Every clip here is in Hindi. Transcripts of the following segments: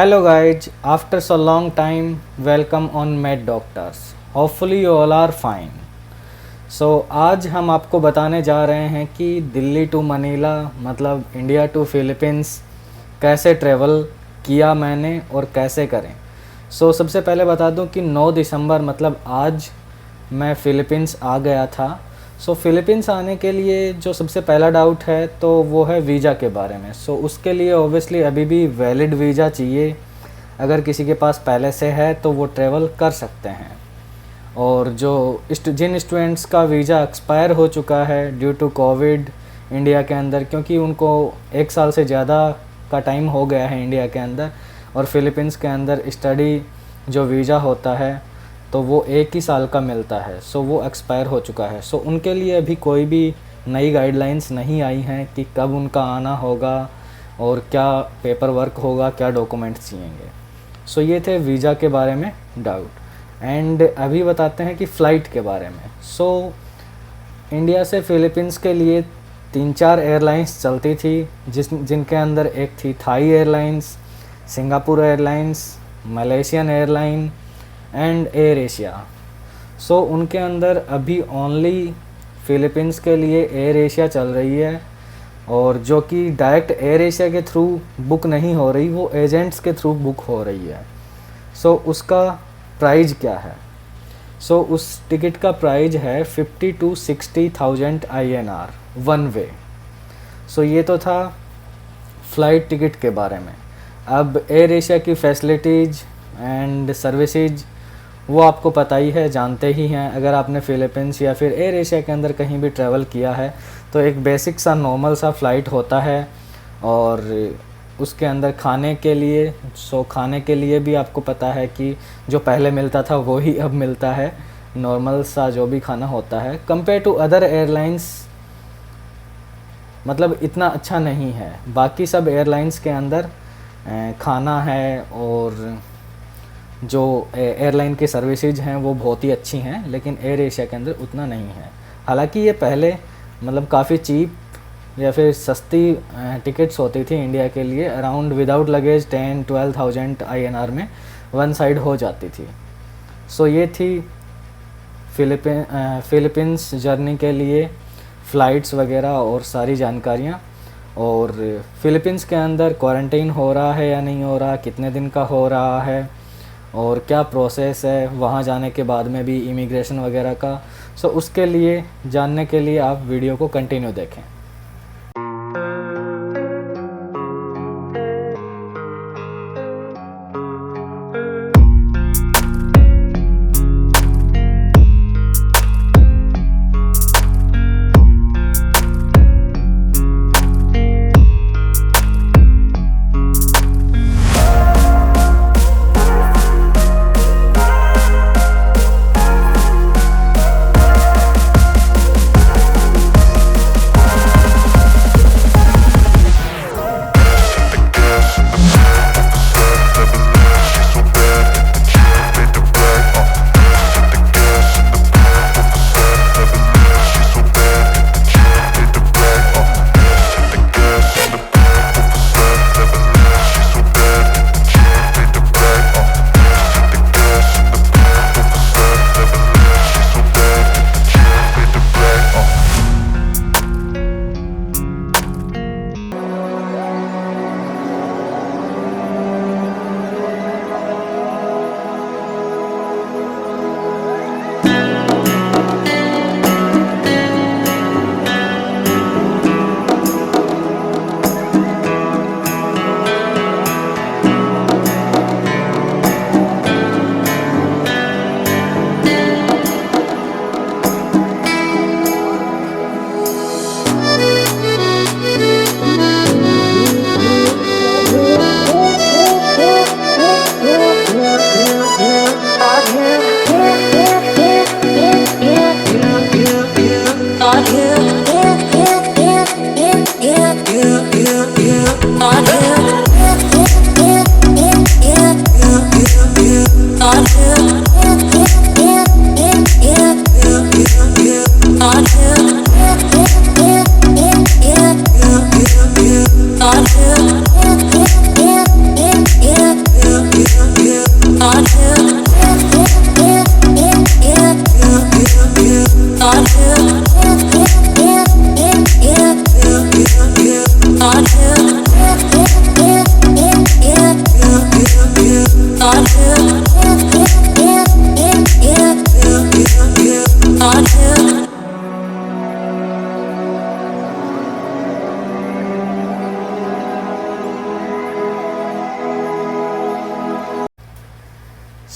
Hello guys, after so long time, welcome on Med Doctors. Hopefully you all are fine. So आज हम आपको बताने जा रहे हैं कि दिल्ली टू मनीला मतलब इंडिया टू फिलीपींस कैसे ट्रैवल किया मैंने और कैसे करें। सबसे पहले बता दूं कि 9 दिसंबर मतलब आज मैं फ़िलीपींस आ गया था। फ़िलीपींस आने के लिए जो सबसे पहला डाउट है तो वो है वीज़ा के बारे में। उसके लिए ऑब्वियसली अभी भी वैलिड वीज़ा चाहिए। अगर किसी के पास पहले से है तो वो ट्रैवल कर सकते हैं, और जिन स्टूडेंट्स का वीज़ा एक्सपायर हो चुका है ड्यू टू कोविड इंडिया के अंदर, क्योंकि उनको 1 साल से ज़्यादा का टाइम हो गया है इंडिया के अंदर, और फ़िलीपींस के अंदर स्टडी जो वीज़ा होता है तो वो 1 ही साल का मिलता है। वो एक्सपायर हो चुका है। उनके लिए अभी कोई भी नई गाइडलाइंस नहीं आई हैं कि कब उनका आना होगा और क्या पेपर वर्क होगा, क्या डॉक्यूमेंट्स चाहिएंगे। ये थे वीज़ा के बारे में डाउट। एंड अभी बताते हैं कि फ़्लाइट के बारे में। इंडिया से फ़िलीपींस के लिए 3-4 एयरलाइंस चलती थी, जिनके अंदर एक थी Thai Airlines, Singapore Airlines, Malaysian airline and Air Asia. उनके अंदर अभी ओनली फ़िलीपींस के लिए एयर एशिया चल रही है, और जो कि डायरेक्ट एयर एशिया के थ्रू बुक नहीं हो रही, वो एजेंट्स के थ्रू बुक हो रही है। उसका प्राइस क्या है? उस टिकट का प्राइस है 50 to 60,000 INR वन वे। ये तो था फ़्लाइट टिकट के बारे में। अब एयर एशिया की फैसिलिटीज़ एंड सर्विसेज वो आपको पता ही है, जानते ही हैं। अगर आपने फ़िलीपींस या फिर एयर एशिया के अंदर कहीं भी ट्रैवल किया है तो एक बेसिक सा नॉर्मल सा फ़्लाइट होता है, और उसके अंदर खाने के लिए भी आपको पता है कि जो पहले मिलता था वो ही अब मिलता है। नॉर्मल सा जो भी खाना होता है कंपेयर टू अदर एयरलाइंस मतलब इतना अच्छा नहीं है। बाकी सब एयरलाइंस के अंदर खाना है, और जो एयरलाइन की सर्विसेज हैं वो बहुत ही अच्छी हैं, लेकिन एयर एशिया के अंदर उतना नहीं है। हालांकि ये पहले मतलब काफ़ी चीप या फिर सस्ती टिकट्स होती थी इंडिया के लिए, अराउंड विदाउट लगेज 10-12,000 INR में वन साइड हो जाती थी। ये थी फ़िलीपींस जर्नी के लिए फ़्लाइट्स वगैरह और सारी जानकारियाँ। और फ़िलीपींस के अंदर क्वारंटाइन हो रहा है या नहीं हो रहा, कितने दिन का हो रहा है, और क्या प्रोसेस है वहाँ जाने के बाद में भी इमिग्रेशन वगैरह का। उसके लिए जानने के लिए आप वीडियो को कंटिन्यू देखें।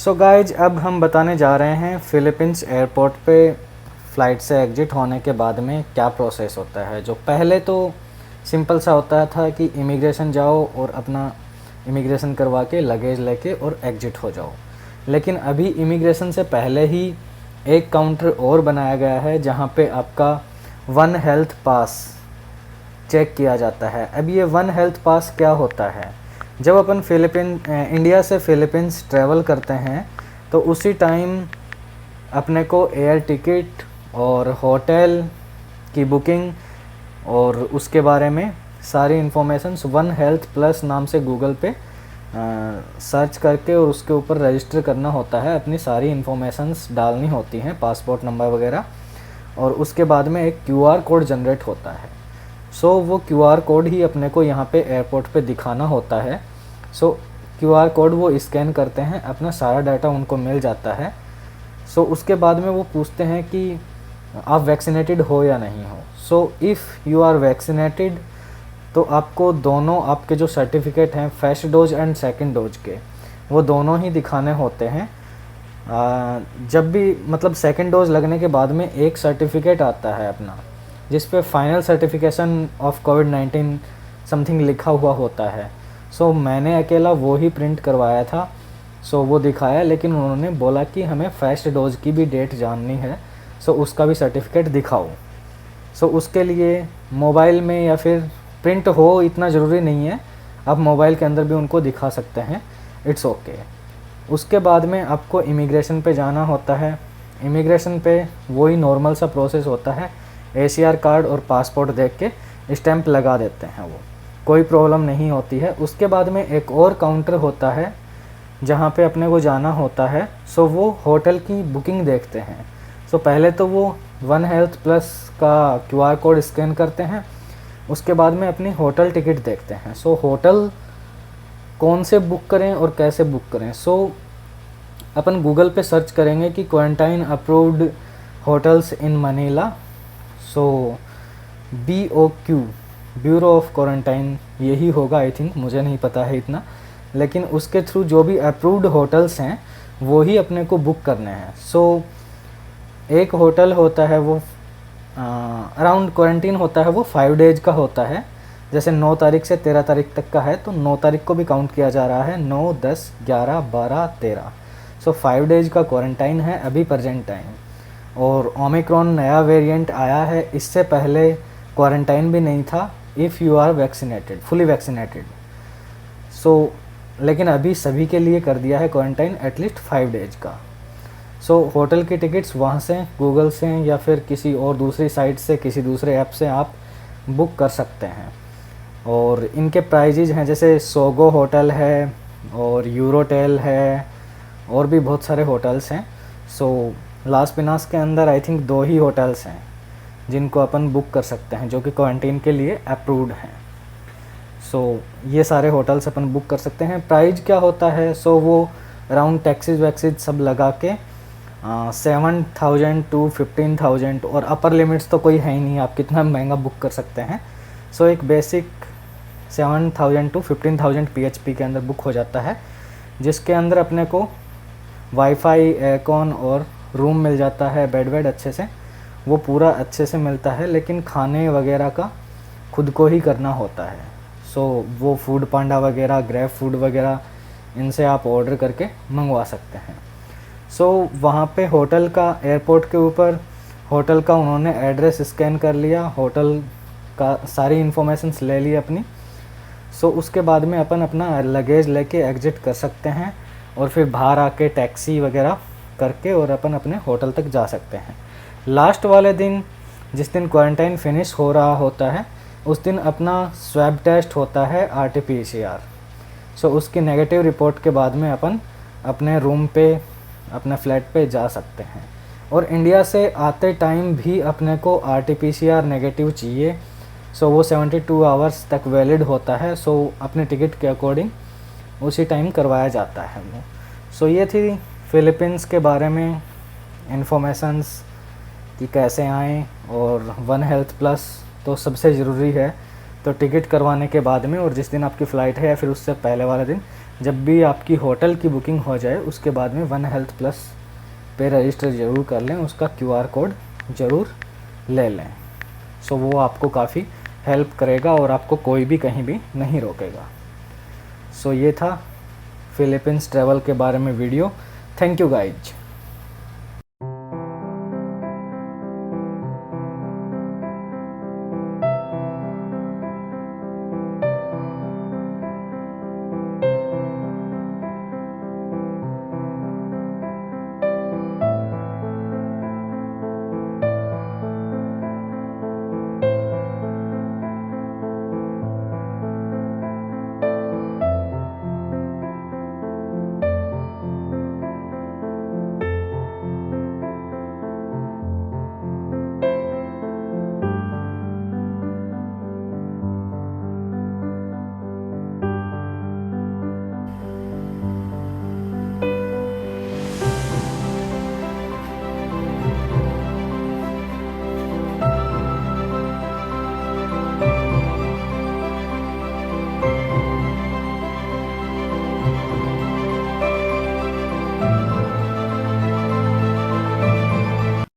सो गाइज अब हम बताने जा रहे हैं फ़िलीपींस एयरपोर्ट पे फ़्लाइट से एग्जिट होने के बाद में क्या प्रोसेस होता है। जो पहले तो सिंपल सा होता था कि इमिग्रेशन जाओ और अपना इमिग्रेशन करवा के लगेज लेके और एग्जिट हो जाओ, लेकिन अभी इमिग्रेशन से पहले ही एक काउंटर और बनाया गया है जहाँ पे आपका वन हेल्थ पास चेक किया जाता है। अब ये वन हेल्थ पास क्या होता है, जब अपन इंडिया से फ़िलीपींस ट्रैवल करते हैं तो उसी टाइम अपने को एयर टिकट और होटल की बुकिंग और उसके बारे में सारी इन्फॉर्मेशंस वन हेल्थ प्लस नाम से गूगल पे सर्च करके और उसके ऊपर रजिस्टर करना होता है। अपनी सारी इन्फॉर्मेशंस डालनी होती हैं, पासपोर्ट नंबर वगैरह, और उसके बाद में एक क्यूआर कोड जनरेट होता है। सो वो क्यूआर कोड ही अपने को यहाँ पे एयरपोर्ट पे दिखाना होता है। सो क्यूआर कोड वो स्कैन करते हैं, अपना सारा डाटा उनको मिल जाता है। सो उसके बाद में वो पूछते हैं कि आप वैक्सीनेटेड हो या नहीं हो। So if you are vaccinated तो आपको दोनों आपके जो सर्टिफिकेट हैं first dose and second dose के, वो दोनों ही दिखाने होते हैं। जब भी मतलब सेकंड डोज लगने के बाद में एक सर्टिफिकेट आता है अपना, जिस पे final certification of covid something लिखा हुआ होता है। सो मैंने अकेला वो ही प्रिंट करवाया था। सो वो दिखाया, लेकिन उन्होंने बोला कि हमें फर्स्ट डोज की भी डेट जाननी है, सो उसका भी सर्टिफिकेट दिखाओ। सो उसके लिए मोबाइल में या फिर प्रिंट हो इतना ज़रूरी नहीं है, आप मोबाइल के अंदर भी उनको दिखा सकते हैं, इट्स ओके। उसके बाद में आपको इमिग्रेशन पे जाना होता है। इमिग्रेशन पे वही नॉर्मल सा प्रोसेस होता है, एसीआर कार्ड और पासपोर्ट देख के स्टैंप लगा देते हैं, वो कोई प्रॉब्लम नहीं होती है। उसके बाद में एक और काउंटर होता है जहाँ पे अपने को जाना होता है। सो वो होटल की बुकिंग देखते हैं। सो पहले तो वो वन हेल्थ प्लस का क्यूआर कोड स्कैन करते हैं, उसके बाद में अपनी होटल टिकट देखते हैं। सो होटल कौन से बुक करें और कैसे बुक करें। सो अपन गूगल पे सर्च करेंगे कि quarantine approved hotels in Manila. So BOQ, bureau of quarantine, यही होगा आई थिंक, मुझे नहीं पता है इतना, लेकिन उसके थ्रू जो भी अप्रूव्ड होटल्स हैं वो ही अपने को बुक करने हैं। सो एक होटल होता है वो अराउंड क्वारंटीन होता है, वो 5 डेज का होता है। जैसे 9 तारीख से 13 तारीख तक का है तो 9 तारीख को भी काउंट किया जा रहा है, 9, 10, 11, 12, 13। सो 5 डेज का क्वारंटाइन है अभी प्रेजेंट टाइम। और ओमिक्रॉन नया वेरिएंट आया है, इससे पहले क्वारंटाइन भी नहीं था if you are vaccinated, fully vaccinated. So लेकिन अभी सभी के लिए कर दिया है क्वारंटाइन एटलीस्ट 5 डेज का। सो होटल की टिकट्स वहाँ से गूगल से या फिर किसी और दूसरी साइट से, किसी दूसरे ऐप से आप बुक कर सकते हैं। और इनके प्राइजेज हैं, जैसे सोगो होटल है और यूरोटेल है और भी बहुत सारे होटल्स हैं। सो लास पिनास के अंदर आई थिंक 2 ही होटल्स हैं जिनको अपन बुक कर सकते हैं, जो कि क्वारंटीन के लिए अप्रूव्ड हैं। सो ये सारे होटल्स अपन बुक कर सकते हैं। प्राइस क्या होता है, सो वो अराउंड टैक्सीज वैक्सीज सब लगा के 7,000 to 15,000, और अपर लिमिट्स तो कोई है ही नहीं, आप कितना महंगा बुक कर सकते हैं। सो एक बेसिक 7,000 to 15,000 PHP के अंदर बुक हो जाता है, जिसके अंदर अपने को वाईफाई, एयरकॉन और रूम मिल जाता है, बेड अच्छे से, वो पूरा अच्छे से मिलता है। लेकिन खाने वगैरह का खुद को ही करना होता है। सो वो फूड पांडा वगैरह, ग्रैब फूड वगैरह, इनसे आप ऑर्डर करके मंगवा सकते हैं। सो वहाँ पे होटल का, एयरपोर्ट के ऊपर होटल का उन्होंने एड्रेस स्कैन कर लिया, होटल का सारी इन्फॉर्मेशंस ले ली अपनी। सो उसके बाद में अपन अपना लगेज लेके एग्जिट कर सकते हैं और फिर बाहर आके टैक्सी वगैरह करके और अपन अपने होटल तक जा सकते हैं। लास्ट वाले दिन, जिस दिन क्वारंटाइन फिनिश हो रहा होता है, उस दिन अपना स्वैब टेस्ट होता है RT-PCR। सो उसकी नेगेटिव रिपोर्ट के बाद में अपन अपने रूम पे, अपने फ्लैट पे जा सकते हैं। और इंडिया से आते टाइम भी अपने को RT-PCR नेगेटिव चाहिए। सो वो 72 आवर्स तक वैलिड होता है। सो अपने टिकट के अकॉर्डिंग उसी टाइम करवाया जाता है वो। सो ये थी फ़िलीपींस के बारे में इन्फॉर्मेशंस कि कैसे आएँ। और वन हेल्थ प्लस तो सबसे ज़रूरी है, तो टिकट करवाने के बाद में और जिस दिन आपकी फ़्लाइट है या फिर उससे पहले वाले दिन जब भी आपकी होटल की बुकिंग हो जाए उसके बाद में वन हेल्थ प्लस पे रजिस्टर ज़रूर कर लें, उसका QR कोड ज़रूर ले लें। सो वो आपको काफ़ी हेल्प करेगा और आपको कोई भी कहीं भी नहीं रोकेगा। सो ये था फिलीपींस ट्रैवल के बारे में वीडियो। Thank you guys.